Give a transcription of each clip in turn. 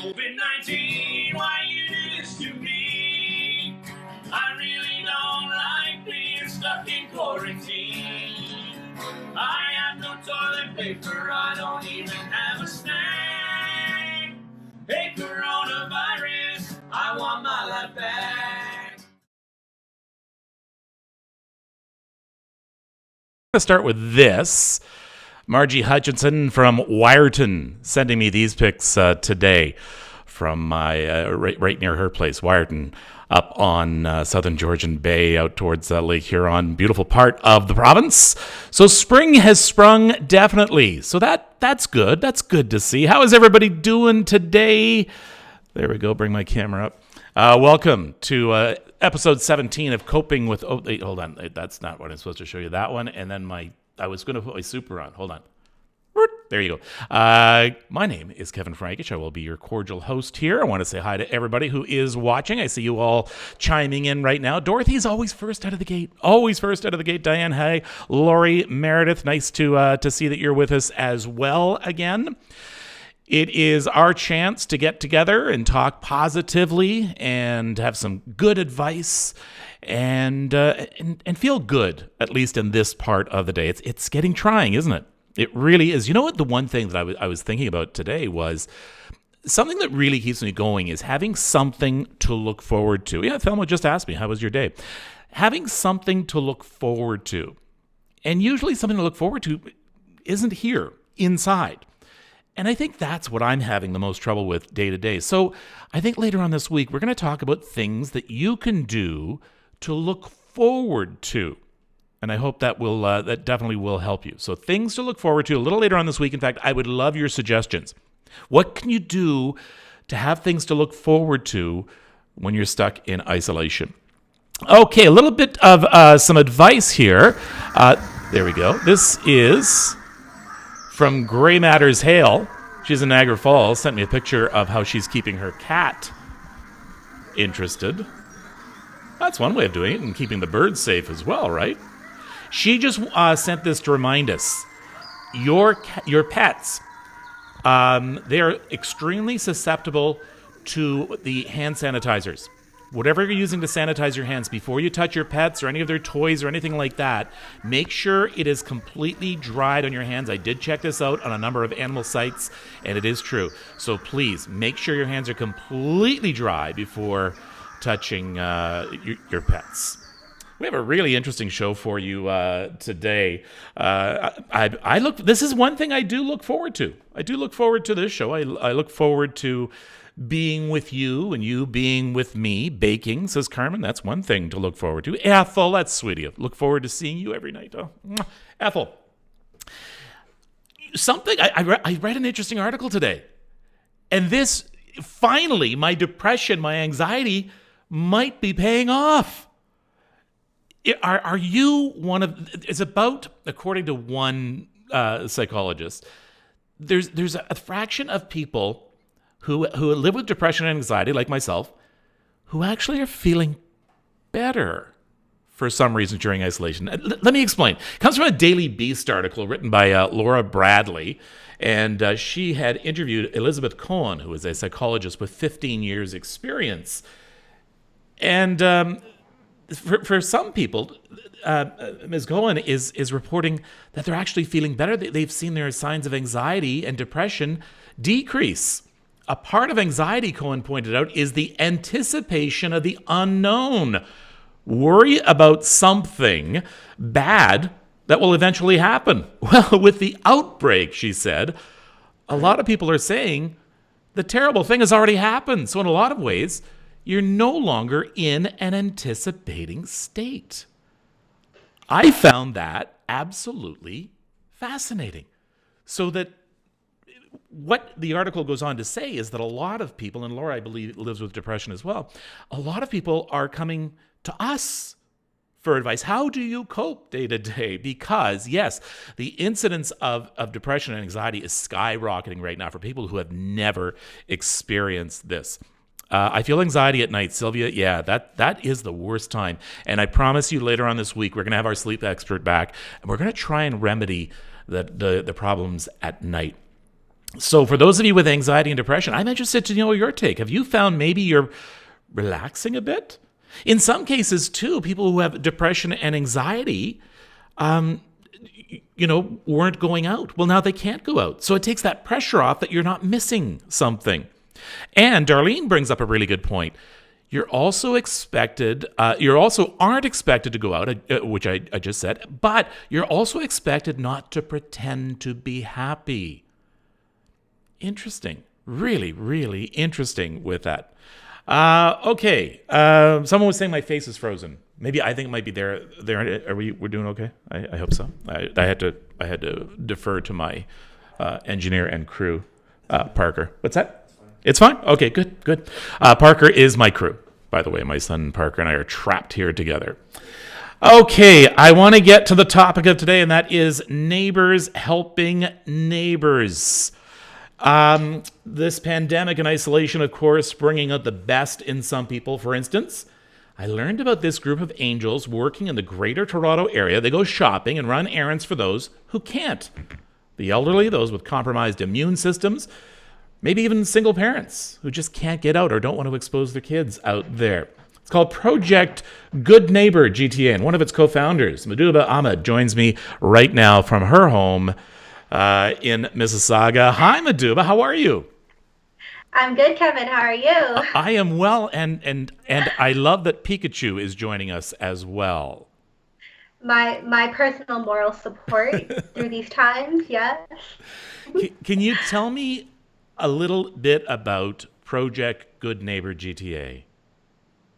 COVID-19, why you do this to me? I really don't like being stuck in quarantine. I have no toilet paper, I don't even have a snack. Hey, coronavirus, I want my life back. I'm going to start with this. Margie Hutchinson from Wyerton sending me these pics today from my right near her place, Wyerton, up on southern Georgian Bay out towards Lake Huron. Beautiful part of the province. So spring has sprung, definitely. So that's good. That's good to see. How is everybody doing today? There we go. Bring my camera up. Welcome to episode 17 of Coping with... Oh, hold on. That's not what I'm supposed to show you. That one. And then I was going to put my super on. Hold on. There you go. My name is Kevin Frankish. I will be your cordial host here. I want to say hi to everybody who is watching. I see you all chiming in right now. Dorothy's always first out of the gate. Always first out of the gate. Diane, hi. Lori, Meredith, nice to see that you're with us as well again. It is our chance to get together and talk positively and have some good advice and feel good, at least in this part of the day. It's getting trying, isn't it? It really is. You know what? The one thing that I was thinking about today was something that really keeps me going is having something to look forward to. Yeah, Thelma just asked me, how was your day? Having something to look forward to. And usually something to look forward to isn't here, inside. And I think that's what I'm having the most trouble with day to day. So I think later on this week, we're going to talk about things that you can do to look forward to. And I hope that that definitely will help you. So things to look forward to a little later on this week. In fact, I would love your suggestions. What can you do to have things to look forward to when you're stuck in isolation? Okay, a little bit of some advice here. There we go. This is from Grey Matters Hale. She's in Niagara Falls. Sent me a picture of how she's keeping her cat interested. That's one way of doing it, and keeping the birds safe as well, right? She just sent this to remind us, your pets, they are extremely susceptible to the hand sanitizers. Whatever you're using to sanitize your hands, before you touch your pets or any of their toys or anything like that, make sure it is completely dried on your hands. I did check this out on a number of animal sites, and it is true. So please, make sure your hands are completely dry before touching your pets. We have a really interesting show for you today. This is one thing I do look forward to. I do look forward to this show. I look forward to being with you and you being with me. Baking, says Carmen. That's one thing to look forward to. Ethel, that's sweet of you. Look forward to seeing you every night. Oh. Ethel, I read an interesting article today. And this, finally, my depression, my anxiety might be paying off. Are you one of... It's about, according to one psychologist, there's a fraction of people who live with depression and anxiety, like myself, who actually are feeling better for some reason during isolation. Let me explain. It comes from a Daily Beast article written by Laura Bradley, and she had interviewed Elizabeth Cohen, who is a psychologist with 15 years experience. And... For some people, Ms. Cohen is reporting that they're actually feeling better. They've seen their signs of anxiety and depression decrease. A part of anxiety, Cohen pointed out, is the anticipation of the unknown. Worry about something bad that will eventually happen. Well, with the outbreak, she said, a lot of people are saying the terrible thing has already happened. So in a lot of ways, you're no longer in an anticipating state. I found that absolutely fascinating. So that what the article goes on to say is that a lot of people, and Laura, I believe, lives with depression as well, a lot of people are coming to us for advice. How do you cope day to day? Because, yes, the incidence of depression and anxiety is skyrocketing right now for people who have never experienced this. I feel anxiety at night, Sylvia. Yeah, that is the worst time. And I promise you later on this week, we're going to have our sleep expert back, and we're going to try and remedy the problems at night. So for those of you with anxiety and depression, I'm interested to know your take. Have you found maybe you're relaxing a bit? In some cases, too, people who have depression and anxiety, weren't going out. Well, now they can't go out. So it takes that pressure off that you're not missing something. And Darlene brings up a really good point. You're also expected, you also aren't expected to go out, which I just said, but you're also expected not to pretend to be happy. Interesting. Really, really interesting with that. Okay. Someone was saying my face is frozen. Maybe I think it might be there. Are we're doing okay? I hope so. I had to defer to my engineer and crew, Parker. What's that? It's fine? Okay, good. Parker is my crew, by the way. My son Parker and I are trapped here together. Okay, I want to get to the topic of today, and that is neighbors helping neighbors. This pandemic and isolation, of course, bringing out the best in some people. For instance, I learned about this group of angels working in the greater Toronto area. They go shopping and run errands for those who can't. The elderly, those with compromised immune systems, maybe even single parents who just can't get out or don't want to expose their kids out there. It's called Project Good Neighbor GTA, and one of its co-founders, Maduba Ahmed, joins me right now from her home in Mississauga. Hi, Maduba. How are you? I'm good, Kevin. How are you? I am well, and I love that Pikachu is joining us as well. My personal moral support through these times, yes. Can you tell me a little bit about Project Good Neighbor GTA?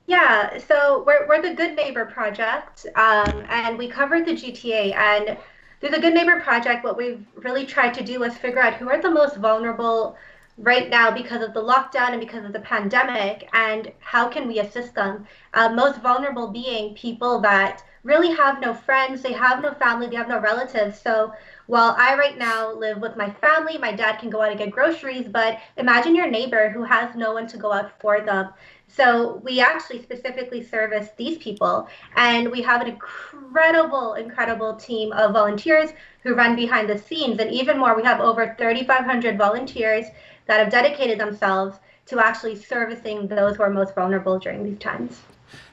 Yeah, so we're the Good Neighbor Project, and we covered the GTA. And through the Good Neighbor Project, what we've really tried to do is figure out who are the most vulnerable right now because of the lockdown and because of the pandemic, and how can we assist them? Most vulnerable being people that really have no friends, they have no family, they have no relatives. So while I right now live with my family, my dad can go out and get groceries, but imagine your neighbor who has no one to go out for them. So we actually specifically service these people, and we have an incredible team of volunteers who run behind the scenes. And even more, we have over 3,500 volunteers that have dedicated themselves to actually servicing those who are most vulnerable during these times.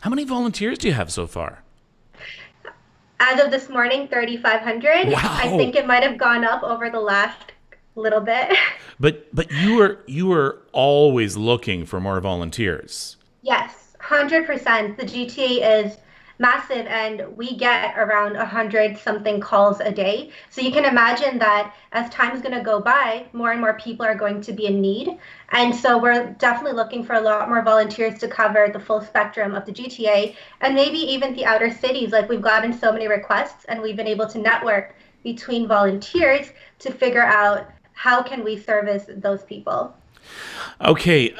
How many volunteers do you have so far? As of this morning, 3,500. Wow. I think it might have gone up over the last little bit. But you were always looking for more volunteers. Yes, 100%. The GTA is massive, and we get around 100 something calls a day. So you can imagine that as time is going to go by, more and more people are going to be in need. And so we're definitely looking for a lot more volunteers to cover the full spectrum of the GTA, and maybe even the outer cities. Like, we've gotten so many requests, and we've been able to network between volunteers to figure out how can we service those people. Okay,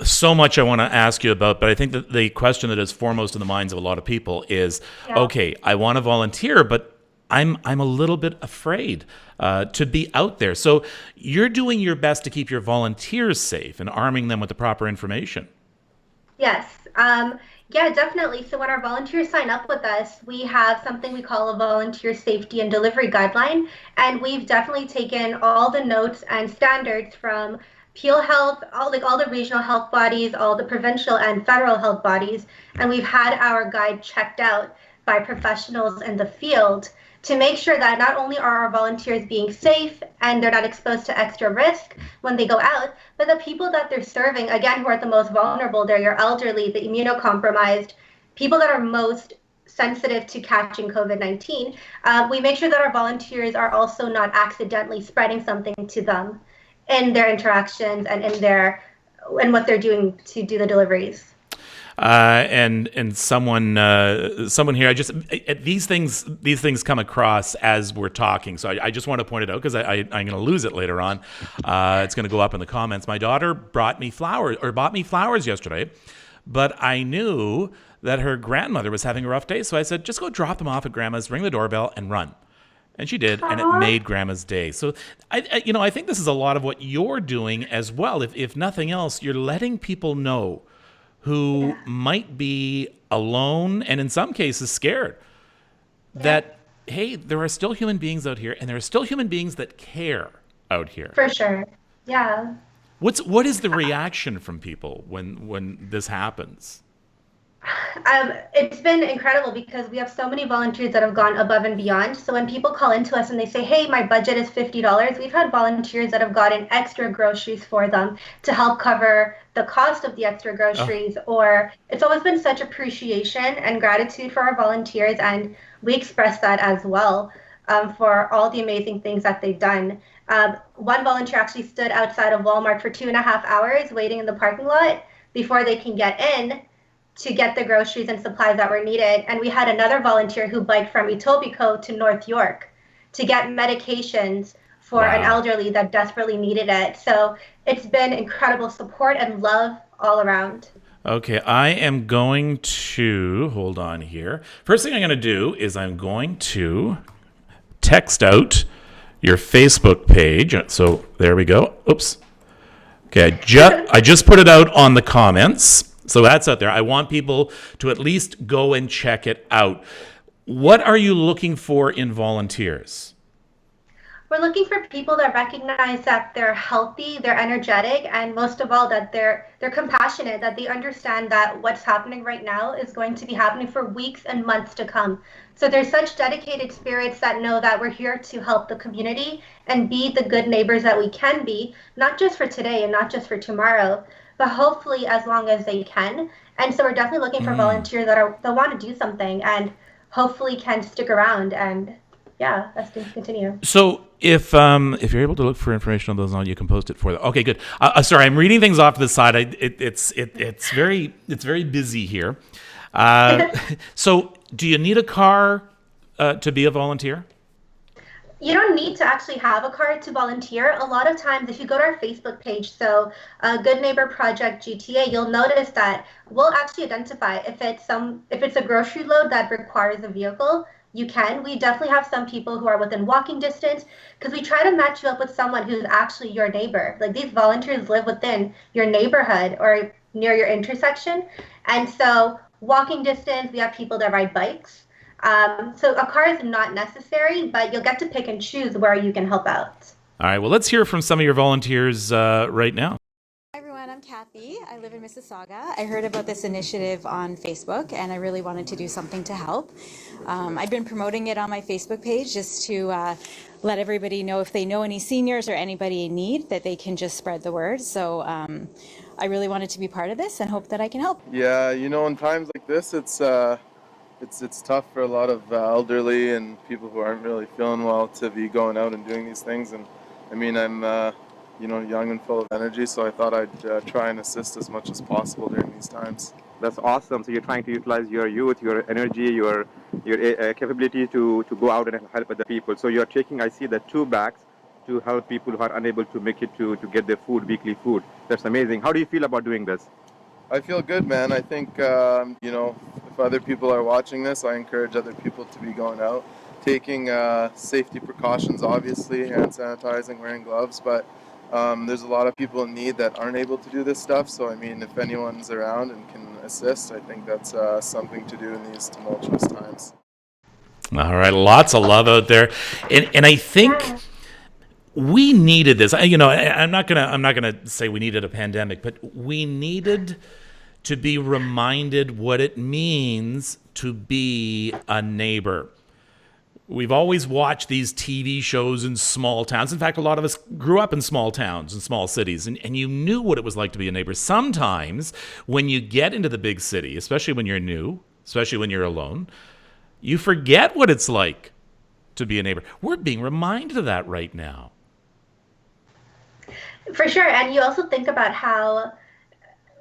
so much I want to ask you about, but I think that the question that is foremost in the minds of a lot of people is, Yeah. okay, I want to volunteer, but I'm a little bit afraid to be out there. So you're doing your best to keep your volunteers safe and arming them with the proper information. Yes. Yeah, definitely. So when our volunteers sign up with us, we have something we call a volunteer safety and delivery guideline. And we've definitely taken all the notes and standards from Peel Health, all the regional health bodies, all the provincial and federal health bodies, and we've had our guide checked out by professionals in the field to make sure that not only are our volunteers being safe and they're not exposed to extra risk when they go out, but the people that they're serving, again, who are the most vulnerable, they're your elderly, the immunocompromised, people that are most sensitive to catching COVID-19. We make sure that our volunteers are also not accidentally spreading something to them in their interactions and in what they're doing to do the deliveries. And someone here, these things come across as we're talking, so I just want to point it out because I'm going to lose it later on. It's going to go up in the comments. My daughter bought me flowers yesterday, but I knew that her grandmother was having a rough day, so I said, just go drop them off at grandma's, ring the doorbell, and run. And she did, and it made Grandma's day. So, I think this is a lot of what you're doing as well. If nothing else, you're letting people know who might be alone and in some cases scared that, hey, there are still human beings out here, and there are still human beings that care. out here. For sure. Yeah. What is the reaction from people when this happens? It's been incredible because we have so many volunteers that have gone above and beyond. So when people call into us and they say, "Hey, my budget is $50," we've had volunteers that have gotten extra groceries for them to help cover the cost of the extra Oh, groceries. Or it's always been such appreciation and gratitude for our volunteers, and we express that as well for all the amazing things that they've done. One volunteer actually stood outside of Walmart for 2.5 hours waiting in the parking lot before they can get in to get the groceries and supplies that were needed. And we had another volunteer who biked from Etobicoke to North York to get medications for an wow. elderly that desperately needed it. So it's been incredible support and love all around. Okay, I am going to hold on here. First thing I'm going to do is I'm going to text out your Facebook page. So there we go. Oops. Okay, I just put it out on the comments. So that's out there. I want people to at least go and check it out. What are you looking for in volunteers? We're looking for people that recognize that they're healthy, they're energetic, and most of all that they're compassionate, that they understand that what's happening right now is going to be happening for weeks and months to come. So there's such dedicated spirits that know that we're here to help the community and be the good neighbors that we can be, not just for today and not just for tomorrow, but hopefully as long as they can. And so we're definitely looking for volunteers that want to do something and hopefully can stick around and yeah, let's continue. So if you're able to look for information on those, you can post it for them. Okay, good. Sorry, I'm reading things off to the side. It's very busy here. Uh, so do you need a car to be a volunteer? You don't need to actually have a card to volunteer. A lot of times, if you go to our Facebook page, so Good Neighbor Project GTA, you'll notice that we'll actually identify if it's a grocery load that requires a vehicle. You can. We definitely have some people who are within walking distance because we try to match you up with someone who's actually your neighbor. Like these volunteers live within your neighborhood or near your intersection, and so walking distance. We have people that ride bikes. So a car is not necessary, but you'll get to pick and choose where you can help out. All right. Well, let's hear from some of your volunteers right now. Hi everyone, I'm Kathy. I live in Mississauga. I heard about this initiative on Facebook and I really wanted to do something to help. I've been promoting it on my Facebook page just to let everybody know if they know any seniors or anybody in need that they can just spread the word. So I really wanted to be part of this and hope that I can help. Yeah, in times like this, it's tough for a lot of elderly and people who aren't really feeling well to be going out and doing these things. And I mean, I'm young and full of energy, so I thought I'd try and assist as much as possible during these times. That's awesome. So you're trying to utilize your youth, your energy, your capability to go out and help other people. So you're taking, I see, the 2 bags to help people who are unable to make it to get their food, weekly food. That's amazing. How do you feel about doing this? I feel good, man. I think, if other people are watching this, I encourage other people to be going out, taking safety precautions, obviously, hand sanitizing, wearing gloves, but there's a lot of people in need that aren't able to do this stuff. So, I mean, if anyone's around and can assist, I think that's something to do in these tumultuous times. All right. Lots of love out there, and I think. Yeah. We needed this. I'm not gonna say we needed a pandemic, but we needed to be reminded what it means to be a neighbor. We've always watched these TV shows in small towns. In fact, a lot of us grew up in small towns and small cities, and you knew what it was like to be a neighbor. Sometimes when you get into the big city, especially when you're new, especially when you're alone, you forget what it's like to be a neighbor. We're being reminded of that right now. For sure. And you also think about how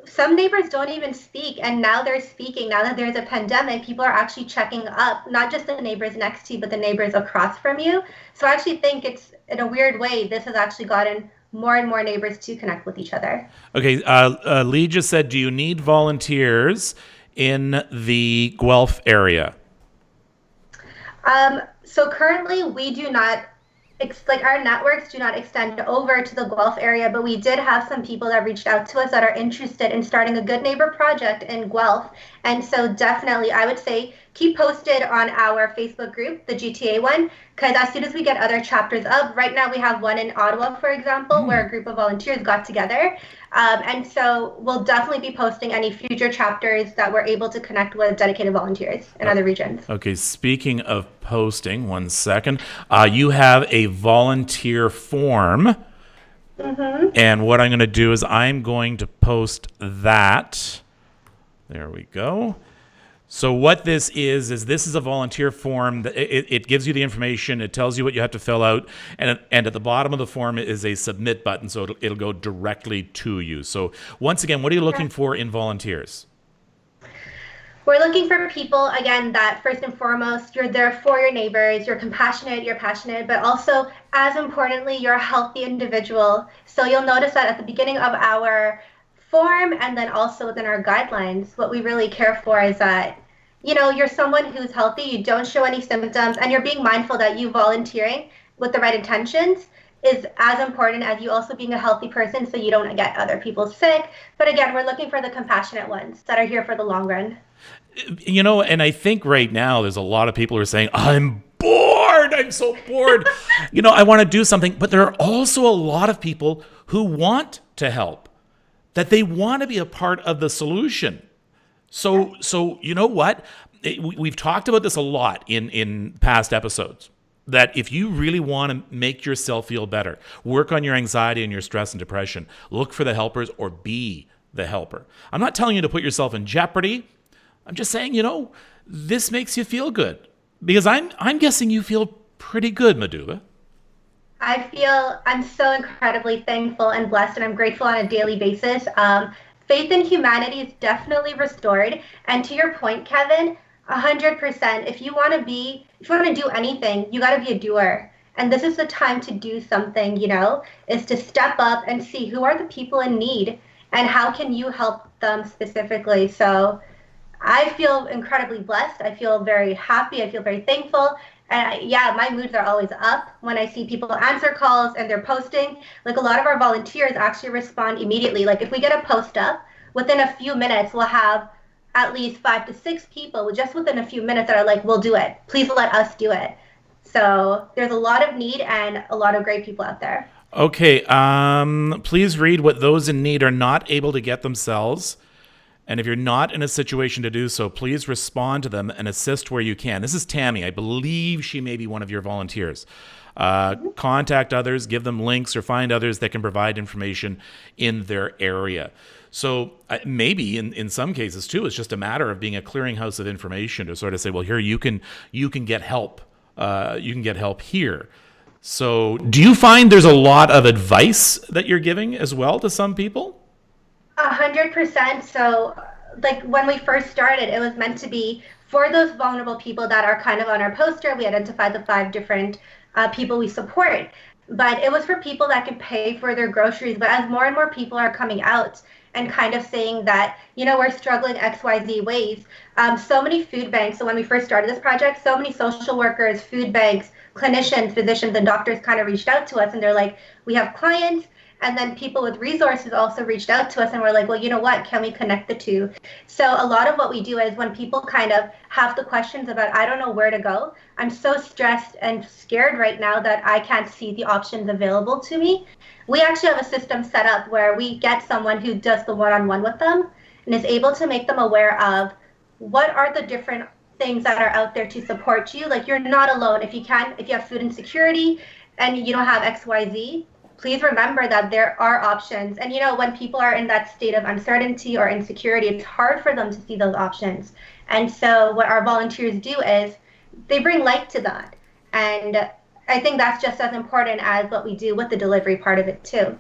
some neighbors don't even speak, and now they're speaking. Now that there's a pandemic, people are actually checking up, not just the neighbors next to you, but the neighbors across from you. So I actually think it's, in a weird way, this has actually gotten more and more neighbors to connect with each other. Okay, Lee just said, do you need volunteers in the Guelph area? So currently we do not, like our networks do not extend over to the Guelph area, but we did have some people that reached out to us that are interested in starting a Good Neighbor project in Guelph. And so definitely I would say keep posted on our Facebook group, the GTA one, because as soon as we get other chapters up, right now we have one in Ottawa, for example, where a group of volunteers got together. And so we'll definitely be posting any future chapters that we're able to connect with dedicated volunteers in other regions. Okay, speaking of posting, one second. You have a volunteer form. And what I'm going to do is I'm going to post that. There we go. So what this is this is a volunteer form. It gives you the information. It tells you what you have to fill out. And at the bottom of the form is a submit button, so it'll go directly to you. So once again, what are you looking for in volunteers? We're looking for people, again, that first and foremost, you're there for your neighbors, you're compassionate, you're passionate, but also, as importantly, you're a healthy individual. So you'll notice that at the beginning of our form and then also within our guidelines, what we really care for is that, you're someone who's healthy, you don't show any symptoms, and you're being mindful that you volunteering with the right intentions is as important as you also being a healthy person so you don't get other people sick. But again, we're looking for the compassionate ones that are here for the long run. And I think right now there's a lot of people who are saying, I'm bored. I'm so bored. I want to do something. But there are also a lot of people who want to help, that they want to be a part of the solution. So you know what? We've talked about this a lot in past episodes, that if you really want to make yourself feel better, work on your anxiety and your stress and depression, look for the helpers or be the helper. I'm not telling you to put yourself in jeopardy. I'm just saying, this makes you feel good, because I'm guessing you feel pretty good, Maduba. I'm so incredibly thankful and blessed, and I'm grateful on a daily basis. Faith in humanity is definitely restored. And to your point, Kevin, 100%. If you want to do anything, you got to be a doer. And this is the time to do something, is to step up and see who are the people in need and how can you help them specifically. So I feel incredibly blessed. I feel very happy. I feel very thankful. And my moods are always up when I see people answer calls and they're posting. Like, a lot of our volunteers actually respond immediately. Like, if we get a post up, within a few minutes, we'll have at least 5 to 6 people just within a few minutes that are like, we'll do it. Please let us do it. So there's a lot of need and a lot of great people out there. Okay. Please read what those in need are not able to get themselves. And if you're not in a situation to do so, please respond to them and assist where you can. This is Tammy. I believe she may be one of your volunteers. Contact others, give them links, or find others that can provide information in their area. So maybe in some cases, too, it's just a matter of being a clearinghouse of information to sort of say, well, here, you can get help. You can get help here. So do you find there's a lot of advice that you're giving as well to some people? 100%. So, like, when we first started, it was meant to be for those vulnerable people that are kind of on our poster. We identified the 5 different people we support, but it was for people that can pay for their groceries. But as more and more people are coming out and kind of saying that, we're struggling XYZ ways, so many food banks. So when we first started this project, so many social workers, food banks, clinicians, physicians, and doctors kind of reached out to us, and they're like, we have clients. And then people with resources also reached out to us and were like, well, you know what, can we connect the two? So a lot of what we do is when people kind of have the questions about, I don't know where to go, I'm so stressed and scared right now that I can't see the options available to me. We actually have a system set up where we get someone who does the one-on-one with them and is able to make them aware of what are the different things that are out there to support you. Like, you're not alone. If you have food insecurity and you don't have XYZ, please remember that there are options. And, when people are in that state of uncertainty or insecurity, it's hard for them to see those options. And so what our volunteers do is they bring light to that. And I think that's just as important as what we do with the delivery part of it, too.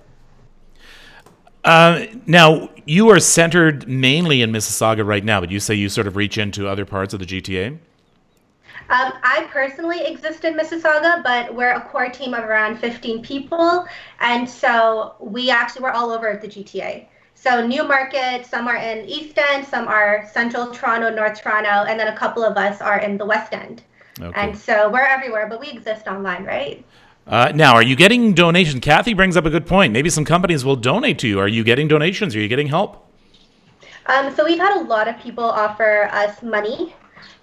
Now, you are centered mainly in Mississauga right now, but you say you sort of reach into other parts of the GTA? I personally exist in Mississauga, but we're a core team of around 15 people. And so we're all over the GTA. So Newmarket, some are in East End, some are Central Toronto, North Toronto, and then a couple of us are in the West End. Okay. And so we're everywhere, but we exist online, right? Now, are you getting donations? Kathy brings up a good point. Maybe some companies will donate to you. Are you getting donations? Are you getting help? So we've had a lot of people offer us money.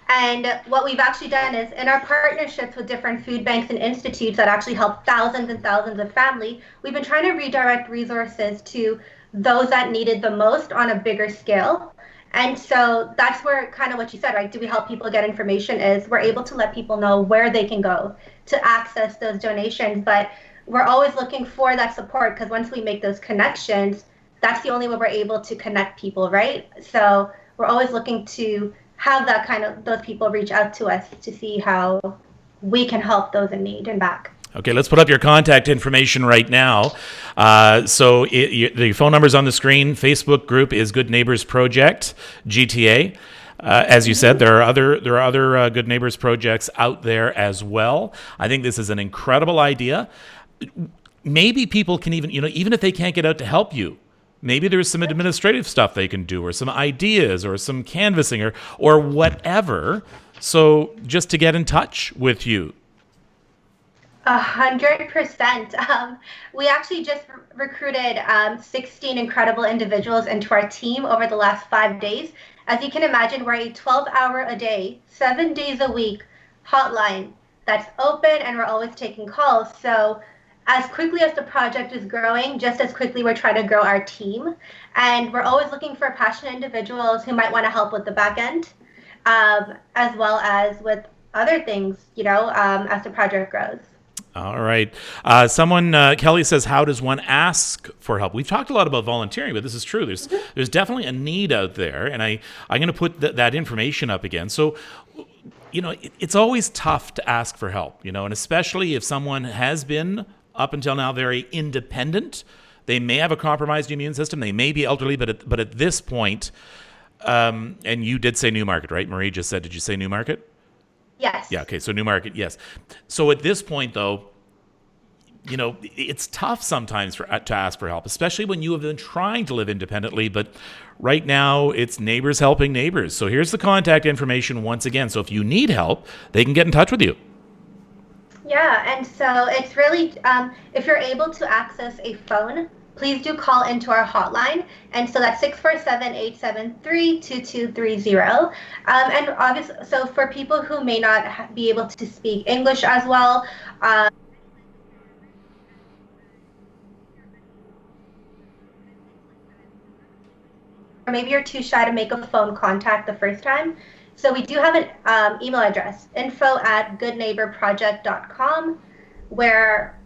And what we've actually done is in our partnerships with different food banks and institutes that actually help thousands and thousands of families, we've been trying to redirect resources to those that needed the most on a bigger scale. And so that's where kind of what you said, right? Do we help people get information? Is we're able to let people know where they can go to access those donations. But we're always looking for that support, because once we make those connections, that's the only way we're able to connect people, right? So we're always looking to have that kind of those people reach out to us to see how we can help those in need and back. Okay, let's put up your contact information right now. The phone number's on the screen. Facebook group is Good Neighbors Project, GTA. As you said, there are other Good Neighbors projects out there as well. I think this is an incredible idea. Maybe people can even if they can't get out to help you, maybe there's some administrative stuff they can do, or some ideas, or some canvassing, or whatever. So just to get in touch with you. 100%. We actually just recruited 16 incredible individuals into our team over the last 5 days. As you can imagine, we're a 12-hour-a-day, 7 days a week hotline that's open, and we're always taking calls. So as quickly as the project is growing, just as quickly we're trying to grow our team. And we're always looking for passionate individuals who might want to help with the back end, as well as with other things, as the project grows. All right. Kelly says, how does one ask for help? We've talked a lot about volunteering, but this is true. There's definitely a need out there, and I'm going to put that information up again. So, it's always tough to ask for help, and especially if someone has been, up until now, very independent. They may have a compromised immune system. They may be elderly, but at this point, and you did say Newmarket, right? Marie just said, did you say Newmarket? Yes. Yeah, okay, so Newmarket, yes. So at this point, though, it's tough sometimes to ask for help, especially when you have been trying to live independently. But right now, it's neighbors helping neighbors. So here's the contact information once again. So if you need help, they can get in touch with you. Yeah, and so it's really, if you're able to access a phone, please do call into our hotline. And so that's 647-873-2230. And obviously, so for people who may not be able to speak English as well, or maybe you're too shy to make a phone contact the first time. So we do have an email address, info@goodneighborproject.com, where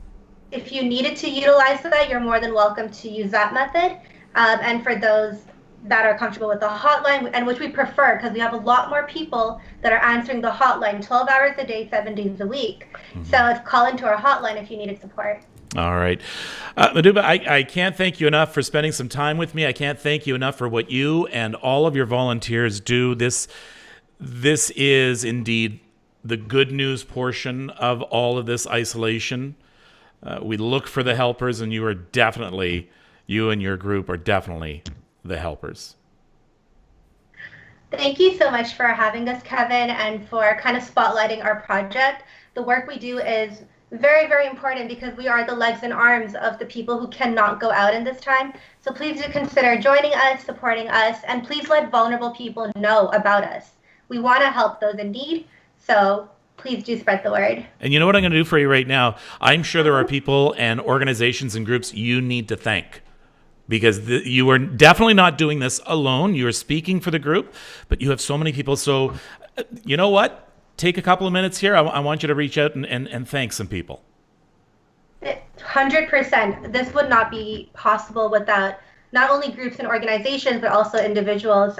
if you needed to utilize that, you're more than welcome to use that method. And for those that are comfortable with the hotline, and which we prefer, because we have a lot more people that are answering the hotline 12 hours a day, 7 days a week. Mm-hmm. So call into our hotline if you needed support. All right. Madhuba, I can't thank you enough for spending some time with me. I can't thank you enough for what you and all of your volunteers do. This is indeed the good news portion of all of this isolation. We look for the helpers, and you and your group are definitely the helpers. Thank you so much for having us, Kevin, and for kind of spotlighting our project. The work we do is very, very important, because we are the legs and arms of the people who cannot go out in this time. So please do consider joining us, supporting us, and please let vulnerable people know about us. We want to help those in need, so please do spread the word. And you know what I'm going to do for you right now? I'm sure there are people and organizations and groups you need to thank, because you are definitely not doing this alone. You are speaking for the group, but you have so many people. So you know what? Take a couple of minutes here. I want you to reach out and thank some people. 100%. This would not be possible without not only groups and organizations, but also individuals.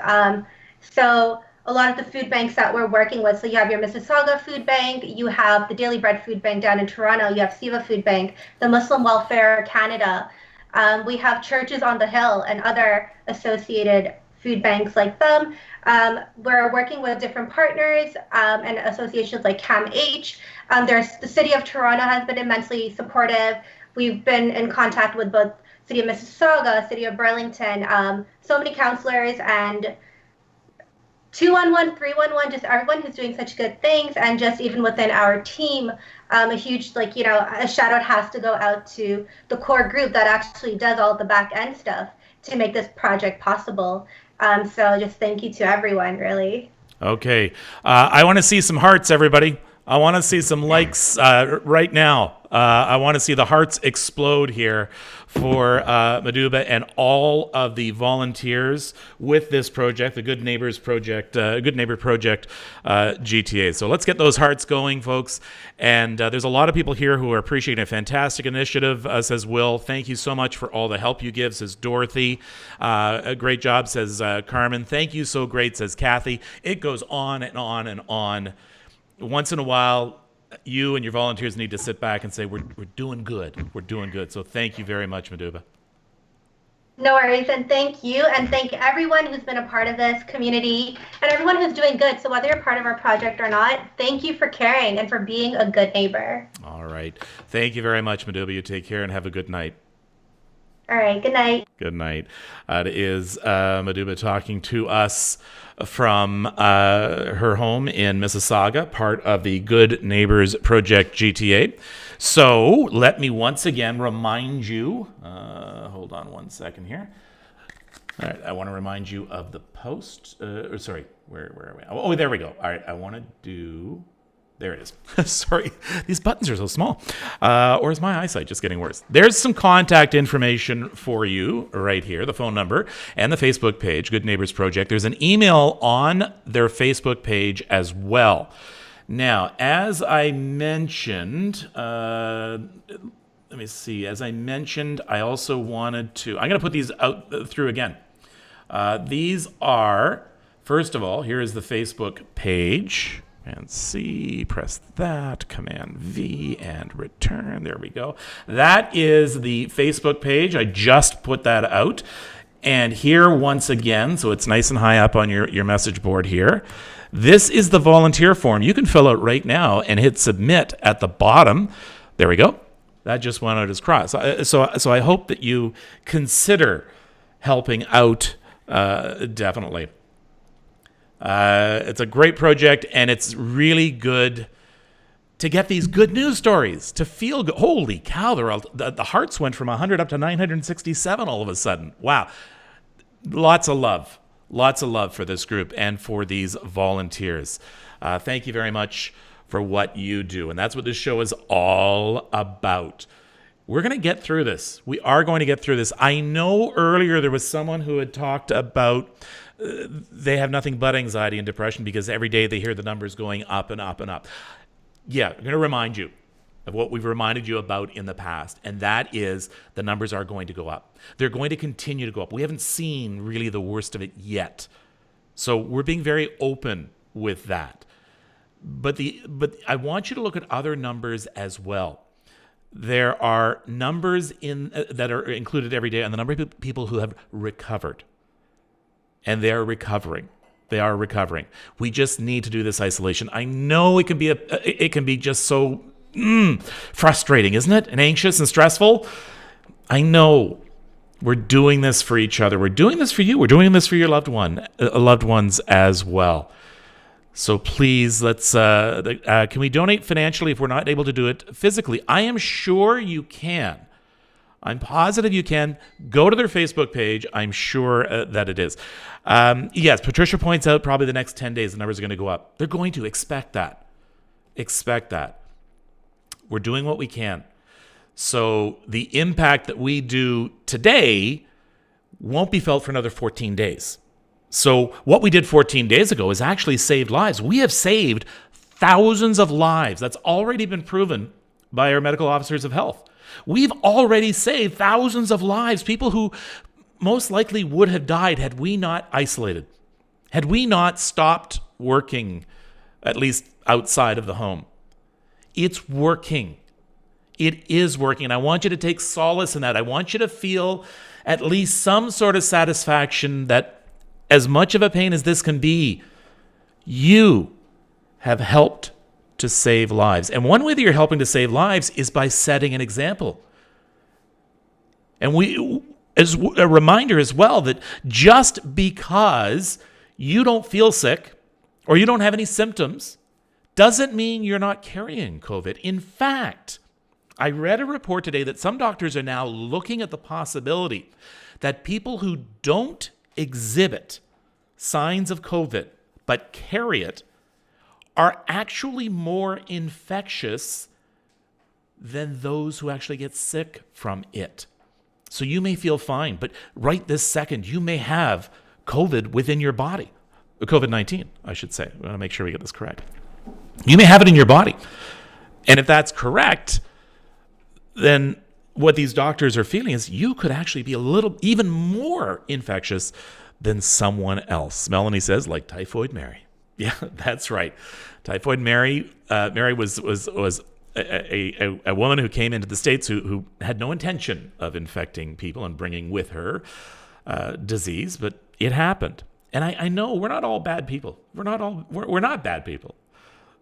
So a lot of the food banks that we're working with, so you have your Mississauga Food Bank, you have the Daily Bread Food Bank down in Toronto, you have Siva Food Bank, the Muslim Welfare Canada, we have Churches on the Hill and other associated food banks like them. We're working with different partners and associations like CAMH. The City of Toronto has been immensely supportive. We've been in contact with both City of Mississauga, City of Burlington, so many counselors, and 211, 311, just everyone who's doing such good things. And just even within our team, a huge, a shout out has to go out to the core group that actually does all the back end stuff to make this project possible. So just thank you to everyone, really. Okay. I want to see some hearts, everybody. I want to see some likes right now. I want to see the hearts explode here for Maduba and all of the volunteers with this project, the Good Neighbors Project, Good Neighbor Project GTA. So let's get those hearts going, folks. And there's a lot of people here who are appreciating a fantastic initiative, says Will. Thank you so much for all the help you give, says Dorothy. A great job, says Carmen. Thank you, so great, says Kathy. It goes on and on and on. Once in a while, you and your volunteers need to sit back and say, we're doing good. We're doing good. So thank you very much, Maduba. No worries, and thank you, and thank everyone who's been a part of this community and everyone who's doing good. So whether you're part of our project or not, thank you for caring and for being a good neighbor. All right. Thank you very much, Maduba. You take care and have a good night. All right, good night. Good night. It is Maduba talking to us from her home in Mississauga, part of the Good Neighbors Project GTA. So let me once again remind you, hold on one second here. All right, I want to remind you of the post. Where are we? Oh, there we go. All right, I want to do... There it is. Sorry, these buttons are so small. Or is my eyesight just getting worse? There's some contact information for you right here, the phone number and the Facebook page, Good Neighbors Project. There's an email on their Facebook page as well. Now, as I mentioned, let me see. As I mentioned, I also wanted to... I'm going to put these out through again. These are, first of all, here is the Facebook page. Command C, press that, Command V, and return. There we go. That is the Facebook page. I just put that out. And here, once again, so it's nice and high up on your message board here, this is the volunteer form. You can fill out right now and hit submit at the bottom. There we go. That just went out as cross. So I hope that you consider helping out definitely. It's a great project, and it's really good to get these good news stories, to feel good. Holy cow, the hearts went from 100 up to 967 all of a sudden. Wow. Lots of love for this group and for these volunteers. Thank you very much for what you do, and that's what this show is all about. We're going to get through this. We are going to get through this. I know earlier there was someone who had talked about they have nothing but anxiety and depression because every day they hear the numbers going up and up and up. Yeah, I'm going to remind you of what we've reminded you about in the past, and that is the numbers are going to go up. They're going to continue to go up. We haven't seen really the worst of it yet. So we're being very open with that. But I want you to look at other numbers as well. There are numbers that are included every day on the number of people who have recovered. And they're recovering. They are recovering. We just need to do this isolation. I know it can be just so frustrating, isn't it? And anxious and stressful. I know. We're doing this for each other. We're doing this for you. We're doing this for your loved ones as well. So please, let's. Can we donate financially if we're not able to do it physically? I am sure you can. I'm positive you can. Go to their Facebook page. I'm sure that it is. Yes, Patricia points out probably the next 10 days the numbers are going to go up. They're going to. Expect that. Expect that. We're doing what we can. So the impact that we do today won't be felt for another 14 days. So what we did 14 days ago is actually saved lives. We have saved thousands of lives. That's already been proven by our medical officers of health. We've already saved thousands of lives, people who most likely would have died had we not isolated, had we not stopped working, at least outside of the home. It's working. It is working. And I want you to take solace in that. I want you to feel at least some sort of satisfaction that as much of a pain as this can be, you have helped to save lives. And one way that you're helping to save lives is by setting an example. And as a reminder as well that just because you don't feel sick or you don't have any symptoms doesn't mean you're not carrying COVID. In fact, I read a report today that some doctors are now looking at the possibility that people who don't exhibit signs of COVID but carry it are actually more infectious than those who actually get sick from it. So you may feel fine, but right this second, you may have COVID within your body. COVID-19, I should say. We want to make sure we get this correct. You may have it in your body. And if that's correct, then what these doctors are feeling is you could actually be a little, even more infectious than someone else. Melanie says, like Typhoid Mary. Yeah, that's right. Typhoid Mary. Mary was a woman who came into the States who had no intention of infecting people and bringing with her disease, but it happened. And I know we're not all bad people. We're not bad people.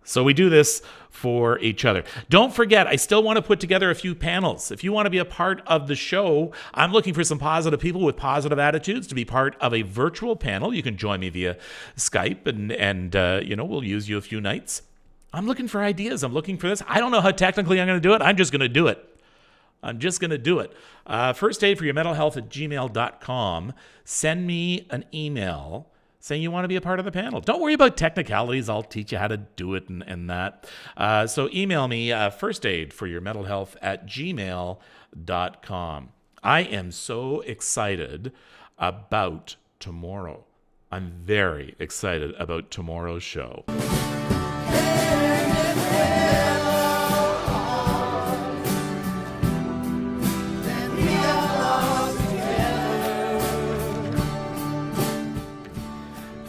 So we do this for each other. Don't forget, I still want to put together a few panels. If you want to be a part of the show, I'm looking for some positive people with positive attitudes to be part of a virtual panel. You can join me via Skype, and we'll use you a few nights. I'm looking for ideas. I'm looking for this. I don't know how technically I'm going to do it. I'm just going to do it. First aid for your mental health at gmail.com. Send me an email saying you want to be a part of the panel. Don't worry about technicalities. I'll teach you how to do it and that. So email me first aid for your mental health at gmail.com. I am so excited about tomorrow. I'm very excited about tomorrow's show.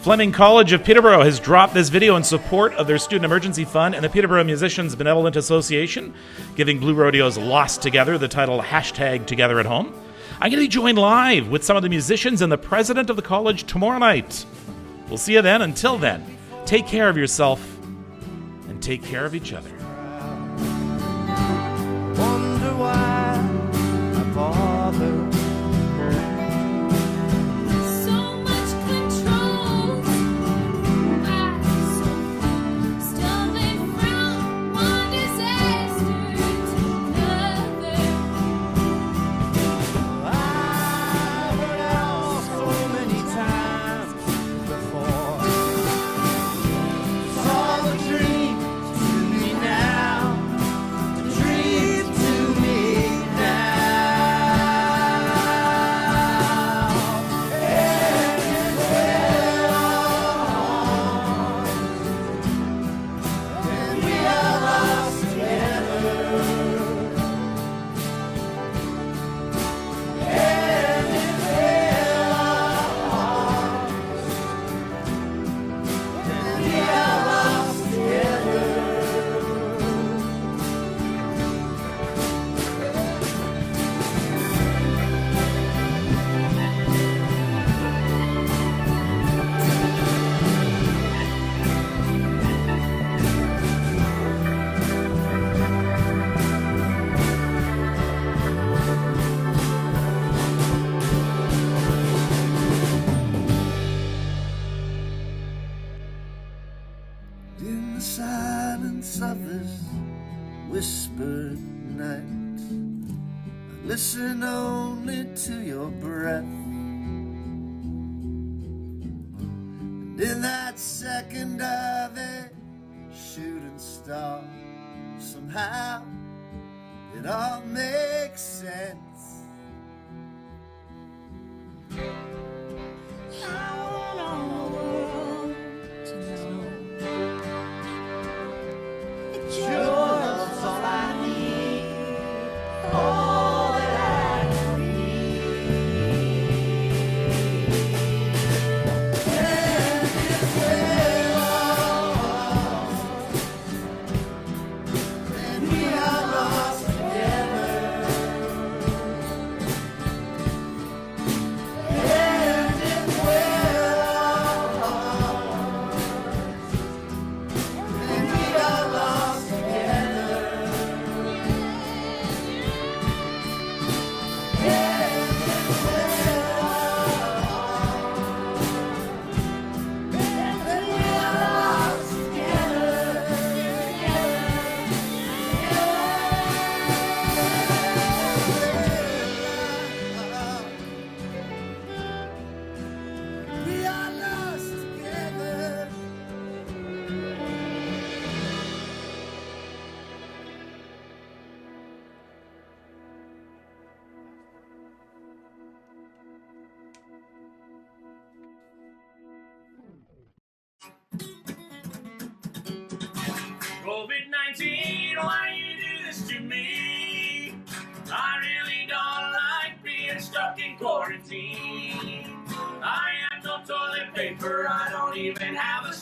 Fleming College of Peterborough has dropped this video in support of their Student Emergency Fund and the Peterborough Musicians Benevolent Association, giving Blue Rodeo's Lost Together the title #Together at Home. I'm going to be joined live with some of the musicians and the president of the college tomorrow night. We'll see you then. Until then, take care of yourself and take care of each other. Wonder why I bother. In the silence of this whispered night, I listen only to your breath. And in that second of a shooting star, somehow it all makes sense. I want all the world to know that you're all I need, all that I can be. And if we're lost, then we are lost together. COVID-19, why you do this to me? I really don't like being stuck in quarantine. I have no toilet paper, I don't even have a